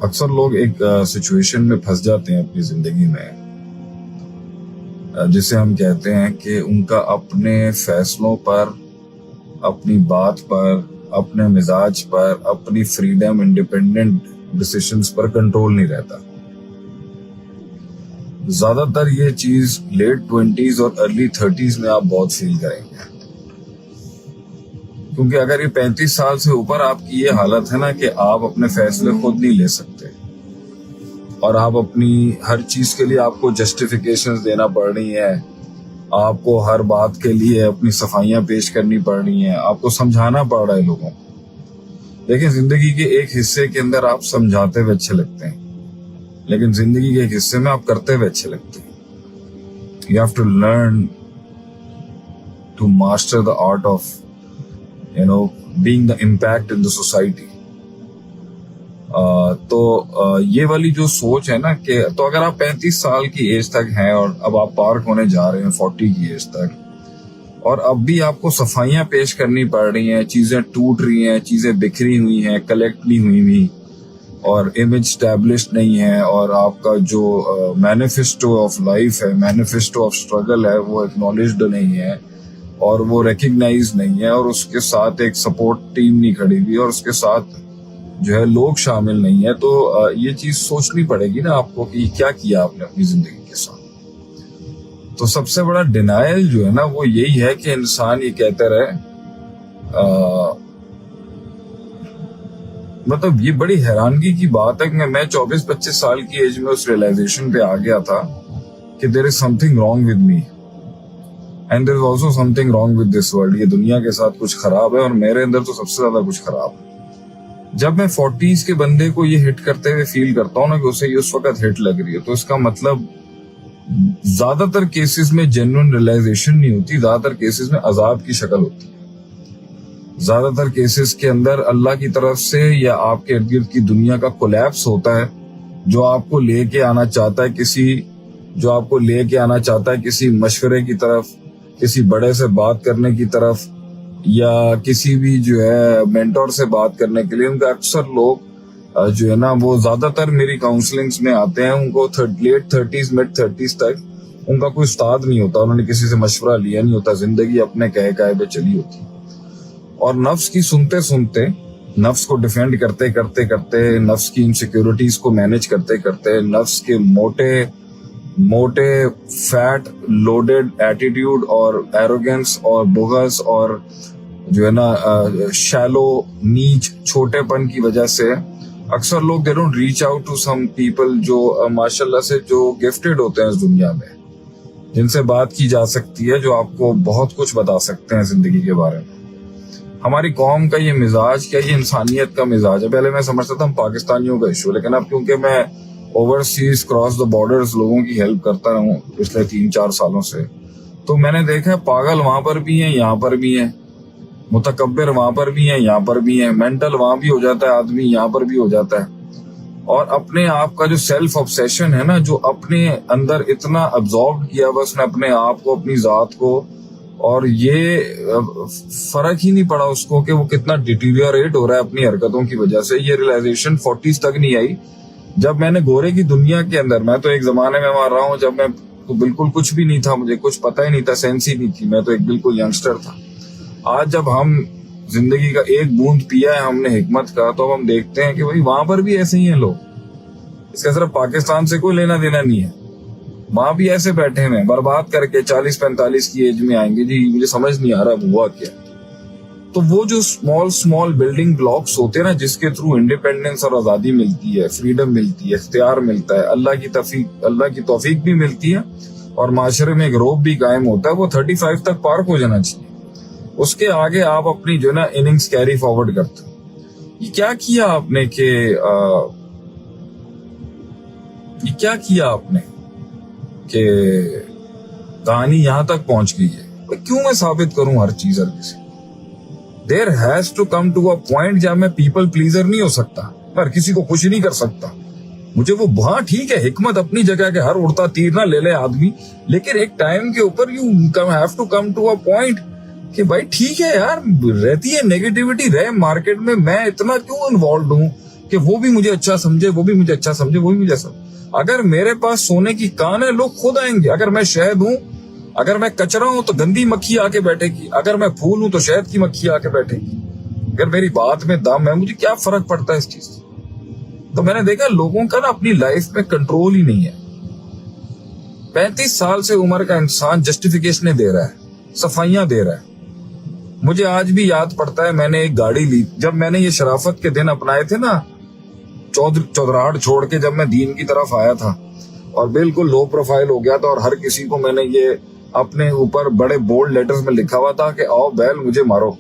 اکثر لوگ ایک سچویشن میں پھنس جاتے ہیں اپنی زندگی میں جسے ہم کہتے ہیں کہ ان کا اپنے فیصلوں پر، اپنی بات پر، اپنے مزاج پر، اپنی فریڈم، انڈیپینڈنٹ ڈیسیشنز پر کنٹرول نہیں رہتا. زیادہ تر یہ چیز لیٹ 20s اور ارلی 30s میں آپ بہت فیل کریں گے، کیونکہ اگر یہ 35 سال سے اوپر آپ کی یہ حالت ہے نا کہ آپ اپنے فیصلے خود نہیں لے سکتے اور آپ اپنی ہر چیز کے لیے آپ کو جسٹیفیکیشنز دینا پڑ رہی ہیں، آپ کو ہر بات کے لیے اپنی صفائیاں پیش کرنی پڑ رہی ہیں، آپ کو سمجھانا پڑ رہا ہے لوگوں کو. لیکن زندگی کے ایک حصے کے اندر آپ سمجھاتے ہوئے اچھے لگتے ہیں، لیکن زندگی کے ایک حصے میں آپ کرتے ہوئے اچھے لگتے ہیں. You have to learn to master the art of being the impact in the society. تو یہ والی جو سوچ ہے نا کہ تو اگر آپ 35 سال کی ایج تک ہیں اور اب آپ پارک ہونے جا رہے ہیں 40 کی ایج تک، اور اب بھی آپ کو صفائیاں پیش کرنی پڑ رہی ہیں، چیزیں ٹوٹ رہی ہیں، چیزیں بکھری ہوئی ہیں، کلیکٹ نہیں ہوئی اور امیج اسٹیبلشڈ نہیں ہے، اور آپ کا جو مینیفیسٹو آف لائف ہے، مینیفیسٹو آف اسٹرگل ہے، وہ ایکنالجڈ نہیں ہے اور وہ ریکگنائز نہیں ہے، اور اس کے ساتھ ایک سپورٹ ٹیم نہیں کھڑی ہوئی اور اس کے ساتھ جو ہے لوگ شامل نہیں ہے، تو یہ چیز سوچنی پڑے گی نا آپ کو کہ کیا کیا آپ نے اپنی زندگی کے ساتھ. تو سب سے بڑا ڈینائل جو ہے نا وہ یہی ہے کہ انسان یہ کہتے رہے، مطلب یہ بڑی حیرانگی کی بات ہے کہ میں 24-25 سال کی ایج میں اس ریئلائزیشن پہ آ گیا تھا کہ there is something wrong with me and there is also something wrong with this world. یہ دنیا کے ساتھ کچھ خراب ہے اور میرے اندر تو سب سے زیادہ کچھ خراب ہے. جب میں 40s کے بندے کو یہ ہٹ کرتے ہوئے فیل کرتا ہوں نا کہ اسے یہ اس وقت ہٹ لگ رہی ہے، تو اس کا مطلب زیادہ تر کیسز میں جینوئن ریئلائزیشن نہیں ہوتی، زیادہ تر کیسز میں عذاب کی شکل ہوتی ہے. زیادہ تر کیسز کے اندر اللہ کی طرف سے یا آپ کے ارد گرد کی دنیا کا کولیپس ہوتا ہے، جو آپ کو لے کے آنا چاہتا ہے کسی مشورے کی طرف، کسی بڑے سے بات کرنے کی طرف، یا کسی بھی جو ہے مینٹور سے بات کرنے کے لیے. ان کا اکثر لوگ جو ہے نا وہ زیادہ تر میری کاؤنسلنگز میں آتے ہیں، ان کو لیٹ 30s مڈ 30s تک ان کا کوئی استاد نہیں ہوتا، انہوں نے کسی سے مشورہ لیا نہیں ہوتا، زندگی اپنے کہے پہ چلی ہوتی. اور نفس کی سنتے، نفس کو ڈیفینڈ کرتے، نفس کی انسیکیورٹیز کو مینج کرتے، نفس کے موٹے فیٹ لوڈڈ ایٹیٹیوڈ اور ایروگنس اور بغض اور جو ہے نا شیلو نیچ چھوٹے پن کی وجہ سے اکثر لوگ they don't reach out to some people جو ماشاءاللہ سے جو گفٹڈ ہوتے ہیں اس دنیا میں، جن سے بات کی جا سکتی ہے، جو آپ کو بہت کچھ بتا سکتے ہیں زندگی کے بارے میں. ہماری قوم کا یہ مزاج کیا، یہ انسانیت کا مزاج ہے. پہلے میں سمجھتا تھا ہم پاکستانیوں کا ایشو، لیکن اب کیونکہ میں اوورسیز کراس دا بارڈرز لوگوں کی ہیلپ کرتا رہا ہوں پچھلے 3-4 سالوں سے، تو میں نے دیکھا پاگل وہاں پر بھی ہیں، یہاں پر بھی ہیں، متکبر وہاں پر بھی ہیں، یہاں پر بھی ہیں، مینٹل وہاں بھی ہو جاتا ہے آدمی، یہاں پر بھی ہو جاتا ہے. اور اپنے آپ کا جو سیلف آبسیشن ہے نا، جو اپنے اندر اتنا ابزارب کیا ہوا اس نے اپنے آپ کو، اپنی ذات کو، اور یہ فرق ہی نہیں پڑا اس کو کہ وہ کتنا ڈیٹیریوریٹ ہو رہا ہے اپنی حرکتوں کی وجہ سے. یہ ریئلائزیشن 40s تک نہیں آئی جب میں نے گورے کی دنیا کے اندر، میں تو ایک زمانے میں مار رہا ہوں جب میں بالکل کچھ بھی نہیں تھا، مجھے کچھ پتہ ہی نہیں تھا، سینس ہی نہیں تھی، میں تو ایک بالکل ینگسٹر تھا. آج جب ہم زندگی کا ایک بوند پیا ہے ہم نے حکمت کا، تو اب ہم دیکھتے ہیں کہ بھائی وہاں پر بھی ایسے ہی ہیں لوگ. اس کا صرف پاکستان سے کوئی لینا دینا نہیں ہے، وہاں بھی ایسے بیٹھے ہیں برباد کر کے 40-45 کی ایج میں آئیں گے جی مجھے سمجھ نہیں آ رہا ہوا کیا. تو وہ جو اسمال بلڈنگ بلاکس ہوتے ہیں نا، جس کے تھرو انڈیپینڈنس اور آزادی ملتی ہے، فریڈم ملتی ہے، اختیار ملتا ہے، اللہ کی توفیق بھی ملتی ہے اور معاشرے میں ایک روب بھی قائم ہوتا ہے، وہ 35 تک پارک ہو جانا چاہیے. اس کے آگے آپ اپنی جو ہے نا اننگز کیری فارورڈ کرتے ہیں. یہ کیا کیا آپ نے کہ کہانی یہاں تک پہنچ گئی ہے؟ کیوں میں ثابت کروں ہر چیز ہر کسی؟ There has to come to a point جب میں پیپل پلیزر نہیں ہو سکتا، ہر کسی کو خوش نہیں کر سکتا. مجھے وہ ہاں ٹھیک ہے، حکمت اپنی جگہ کہ ہر اڑتا تیر نہ لے لے آدمی، لیکن ایک ٹائم کے اوپر you have to come to a point کہ بھائی ٹھیک ہے یار، رہتی ہے نیگیٹیوٹی رہے مارکیٹ میں اتنا کیوں انوالوڈ ہوں کہ وہ بھی مجھے اچھا سمجھے, وہ بھی مجھے اچھا سمجھے, وہ بھی مجھے سمجھے. اگر میرے پاس سونے کی کان ہے, لوگ خود آئیں گے. اگر میں شہد ہوں, اگر میں کچرا ہوں تو گندی مکھی آ کے بیٹھے گی. اگر میں پھول ہوں تو شہد کی مکھی آ کے بیٹھے گی. اگر میری بات میں دم ہے, مجھے کیا فرق پڑتا ہے اس چیز سے. تو میں نے دیکھا لوگوں کا نا اپنی لائف میں کنٹرول ہی نہیں ہے. 35 سال سے عمر کا انسان جسٹیفیکیشنیں دے رہا ہے, صفائیاں دے رہا ہے. مجھے آج بھی یاد پڑتا ہے, میں نے ایک گاڑی لی جب میں نے یہ شرافت کے دن اپنائے تھے نا, چودراہٹ چھوڑ کے جب میں دین کی طرف آیا تھا اور بالکل لو پروفائل ہو گیا تھا, اور ہر کسی کو میں نے یہ اپنے اوپر بڑے بولڈ لیٹرز میں لکھا ہوا تھا کہ آؤ بیل مجھے مارو.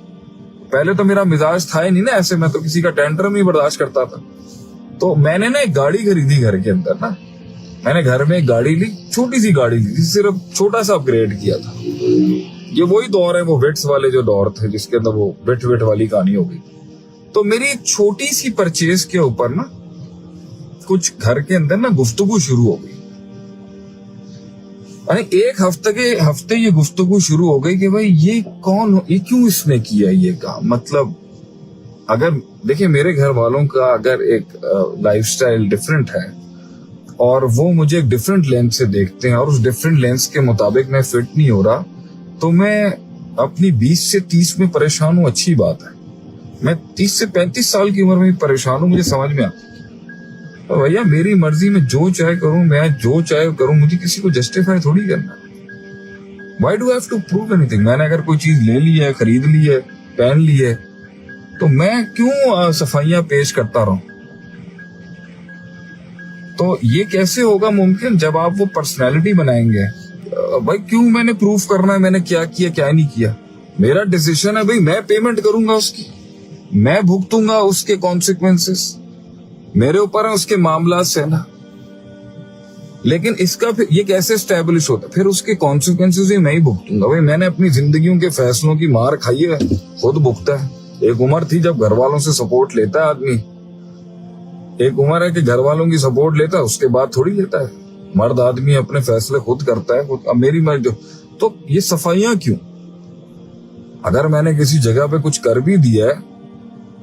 پہلے تو میرا مزاج تھا ہی نہیں نا ایسے, میں تو کسی کا ٹینٹرم ہی برداشت کرتا تھا. تو میں نے نا ایک گاڑی خریدی گھر کے اندر نا, میں نے گھر میں ایک گاڑی لی, چھوٹی سی گاڑی لی, صرف چھوٹا سا اپ گریڈ کیا تھا. یہ وہی دور ہے, وہ وٹس والے جو دور تھے جس کے اندر وہ وٹ والی کہانی ہو گئی. تو میری ایک چھوٹی سی پرچیز کے اوپر نا کچھ گھر کے اندر نا گفتگو شروع ہو گئی. یعنی ایک ہفتے یہ گفتگو شروع ہو گئی کہ بھائی یہ کون, یہ کیوں اس نے کیا یہ کام. مطلب اگر دیکھیں میرے گھر والوں کا اگر ایک لائف سٹائل ڈفرینٹ ہے اور وہ مجھے ایک ڈفرینٹ لینس سے دیکھتے ہیں اور اس ڈفرینٹ لینس کے مطابق میں فٹ نہیں ہو رہا, تو میں اپنی 20 سے 30 میں پریشان ہوں, اچھی بات ہے. میں 30 سے 35 سال کی عمر میں پریشان ہوں, مجھے سمجھ میں آتا ہے بھیا میری مرضی, میں جو چاہے کروں, میں جو چاہے کروں, مجھے کسی کو جسٹیفائی تھوڑی کرنا. Why do have to prove anything. میں نے اگر کوئی چیز لے لی ہے, خرید لی ہے, پہن لی ہے, تو میں کیوں صفائیاں پیش کرتا رہوں. تو یہ کیسے ہوگا ممکن جب آپ وہ پرسنالٹی بنائیں گے. بھائی کیوں میں نے پروف کرنا ہے میں نے کیا کیا کیا نہیں کیا. میرا ڈیسیشن ہے بھائی, میں پیمنٹ کروں گا اس کی, میں بھگتوں گا اس کے کانسیکوینسز, میرے اوپر ہے اس کے معاملات سے نا. لیکن اس کا پھر یہ کیسے اسٹیبلش ہوتا ہے, پھر اس کے کانسیکوینسز ہی میں ہی بھگتوں گا. بھائی میں نے اپنی زندگیوں کے فیصلوں کی مار کھائی ہے, خود بھگتا ہے. ایک عمر تھی جب گھر والوں سے سپورٹ لیتا ہے آدمی, ایک عمر ہے کہ گھر والوں کی سپورٹ لیتا ہے, اس کے بعد تھوڑی لیتا ہے. مرد آدمی اپنے فیصلے خود کرتا ہے, خود. اب میری مرضی. تو یہ صفائیاں کیوں؟ اگر میں نے کسی جگہ پہ کچھ کر بھی دیا ہے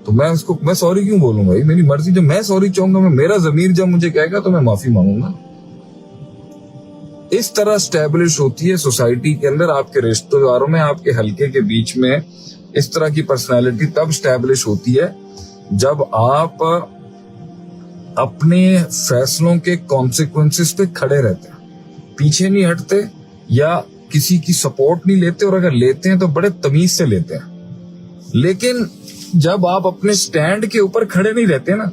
تو میں اس کو میں سوری کیوں بولوں گا؟ میری مرضی. جب میں سوری چاہوں گا, میرا ضمیر جب مجھے کہے گا تو میں معافی مانگوں گا. اس طرح اسٹیبلش ہوتی ہے سوسائٹی کے اندر, آپ کے رشتہ داروں میں, آپ کے حلقے کے بیچ میں اس طرح کی پرسنالٹی تب اسٹیبلش ہوتی ہے جب آپ اپنے فیصلوں کے کانسیکوینسز پہ کھڑے رہتے ہیں, پیچھے نہیں ہٹتے یا کسی کی سپورٹ نہیں لیتے, اور اگر لیتے ہیں تو بڑے تمیز سے لیتے ہیں. لیکن جب آپ اپنے سٹینڈ کے اوپر کھڑے نہیں رہتے نا,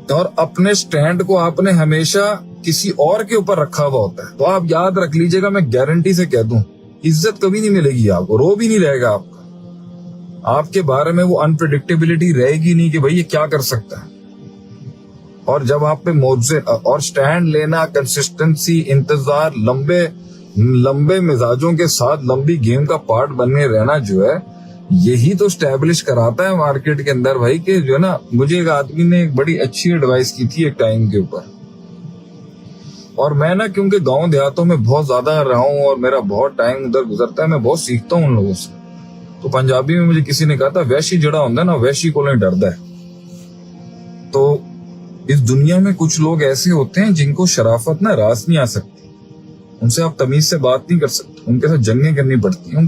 اور اپنے سٹینڈ کو آپ نے ہمیشہ کسی اور کے اوپر رکھا ہوا ہوتا ہے, تو آپ یاد رکھ لیجئے گا, میں گارنٹی سے کہہ دوں, عزت کبھی نہیں ملے گی آپ کو, رو بھی نہیں رہے گا آپ کا. آپ کے بارے میں وہ انپریڈکٹیبلٹی رہے گی نہیں کہ بھائی یہ کیا کر سکتا ہے. اور جب آپ پہ موضوع اور سٹینڈ لینا, کنسسٹنسی, انتظار, لمبے مزاجوں کے ساتھ لمبی گیم کا پارٹ بننے رہنا جو ہے, یہی تو اسٹیبلش کراتا ہے مارکیٹ کے اندر بھائی. کہ جو ہے نا, مجھے ایک آدمی نے ایک بڑی اچھی ایڈوائس کی تھی ایک ٹائم کے اوپر, اور میں نا کیونکہ گاؤں دیہاتوں میں بہت زیادہ رہا ہوں اور میرا بہت ٹائم ادھر گزرتا ہے, میں بہت سیکھتا ہوں ان لوگوں سے. تو پنجابی میں مجھے کسی نے کہا تھا, ویشی جڑا ہوتا ہے نا ویشی کو نہیں ڈردا ہے. تو اس دنیا میں کچھ لوگ ایسے ہوتے ہیں جن کو شرافت نا راس نہیں آ سکتی, ان سے آپ تمیز سے بات نہیں کر سکتے, ان کے ساتھ جنگیں کرنی پڑتی ہیں,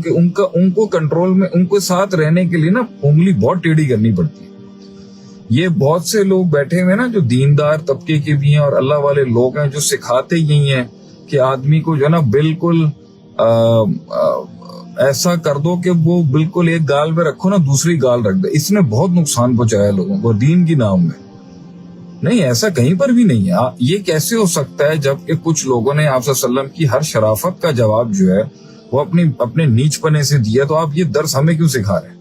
ان کو کنٹرول میں, ان کو ساتھ رہنے کے لیے نا انگلی بہت ٹیڑھی کرنی پڑتی ہے. یہ بہت سے لوگ بیٹھے ہوئے نا جو دیندار طبقے کے بھی ہیں اور اللہ والے لوگ ہیں, جو سکھاتے یہی ہیں کہ آدمی کو جو ہے نا بالکل ایسا کر دو کہ وہ بالکل ایک گال میں رکھو نا دوسری گال رکھ دے. اس نے بہت نقصان پہنچایا لوگوں کو دین کی نام میں. نہیں, ایسا کہیں پر بھی نہیں ہے. یہ کیسے ہو سکتا ہے جب کہ کچھ لوگوں نے آپ صلی اللہ علیہ وسلم کی ہر شرافت کا جواب جو ہے وہ اپنے نیچ پنے سے دیا, تو آپ یہ درس ہمیں کیوں سکھا رہے ہیں؟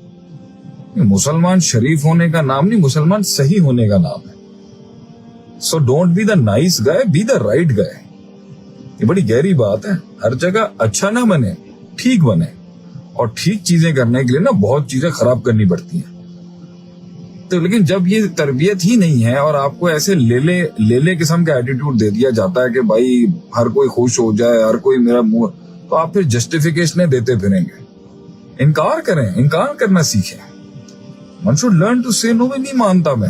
مسلمان شریف ہونے کا نام نہیں, مسلمان صحیح ہونے کا نام ہے. So don't be the nice guy, be the right guy. یہ بڑی گہری بات ہے. ہر جگہ اچھا نہ بنے, ٹھیک بنے, اور ٹھیک چیزیں کرنے کے لیے نا بہت چیزیں خراب کرنی پڑتی ہیں. تو لیکن جب یہ تربیت ہی نہیں ہے اور آپ کو ایسے لے قسم کا ایٹیٹیوڈ دے دیا جاتا ہے کہ بھائی ہر کوئی خوش ہو جائے, ہر کوئی میرا منہ, تو آپ پھر جسٹیفیکیشنیں دیتے پھریں گے. انکار کریں, انکار کرنا سیکھیں. One should learn to say no. نہیں مانتا میں,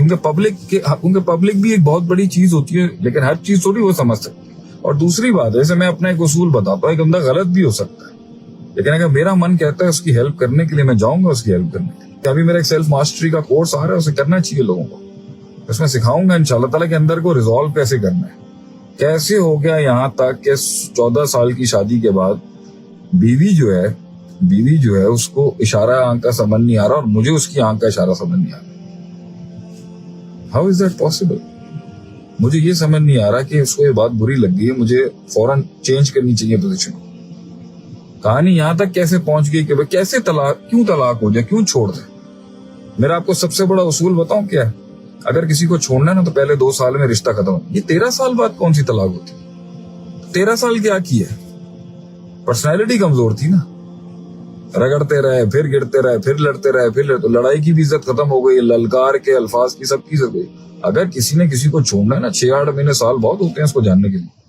کیونکہ پبلک بھی ایک بہت بڑی چیز ہوتی ہے, لیکن ہر چیز تھوڑی وہ سمجھ سکتی. اور دوسری بات ہے, جیسے میں اپنا ایک اصول بتاتا ہوں, ایک بندہ غلط بھی ہو سکتا ہے, لیکن اگر میرا من کہتا ہے اس کی ہیلپ کرنے کے لیے, میں جاؤں گا اس کی ہیلپ کرنے کے لیے. ابھی میرا ایک سیلف ماسٹری کا کورس آ رہا ہے, اسے کرنا چاہیے لوگوں کو. اس میں سکھاؤں گا انشاءاللہ تعالیٰ کے اندر کو ریزالو کیسے کرنا ہے. کیسے ہو گیا یہاں تک کہ 14 سال کی شادی کے بعد بیوی جو ہے اس کو اشارہ آنکھ کا سمجھ نہیں آ رہا, اور مجھے اس کی آنکھ کا اشارہ سمجھ نہیں آ رہا. How is that possible? مجھے یہ سمجھ نہیں آ رہا کہ اس کو یہ بات بری لگ گئی ہے, مجھے فوراً چینج کرنی چاہیے پوزیشن. کہانی یہاں تک کیسے پہنچ گئی کہ کیسے کیوں طلاق ہو جائے, کیوں چھوڑ دیں. میرا آپ کو سب سے بڑا اصول بتاؤں کیا ہے, اگر کسی کو چھوڑنا ہے نا تو پہلے 2 سال میں رشتہ ختم. یہ 13 سال بعد کون سی طلاق ہوتی؟ 13 سال کیا کی ہے؟ پرسنالٹی کمزور تھی نا, رگڑتے رہے, پھر گرتے رہے, پھر لڑتے رہے, پھر لڑائی کی بھی عزت ختم ہو گئی, للکار کے الفاظ کی سب کی عزت گئی. اگر کسی نے کسی کو چھوڑنا ہے نا, 6-8 مہینے سال بہت ہوتے ہیں اس کو جاننے کے لیے.